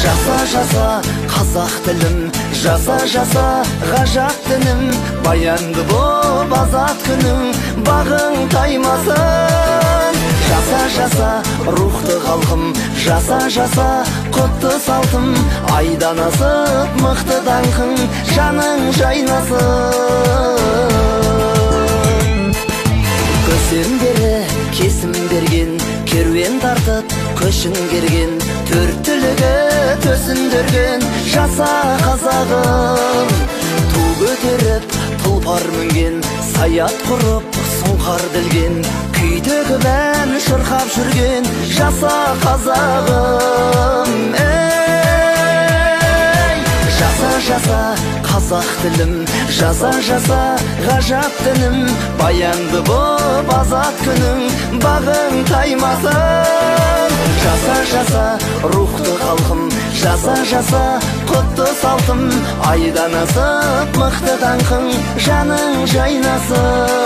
Жаса, жаса, қазақ тілім, жаса, жаса, ғажап дінім, баянды боп азат күнің, бағың таймасын. Жаса, жаса, рухты халқым, жаса, жаса, құтты салтым, айдан асып, мықты даңқың, жаның жайнасын. Көсем бері кесім берген, керуен тартып көшін керген, төрт түлігі төсіндірген, жаса қазағым. Ту көтеріп тұлпар мінген, саят құрып сұңқар ділген, күйдегі бән шырқап жүрген, жаса қазағым. Жаса, жаса, қазақ тілім, жаса, жаса, ғажап дінім, баянды боп азат күнің, бағың таймасын. Жаса, жаса, рухты халқым, жаса, жаса, құтты салтым, айдан асып, мықты даңқың, жаның жайнасын.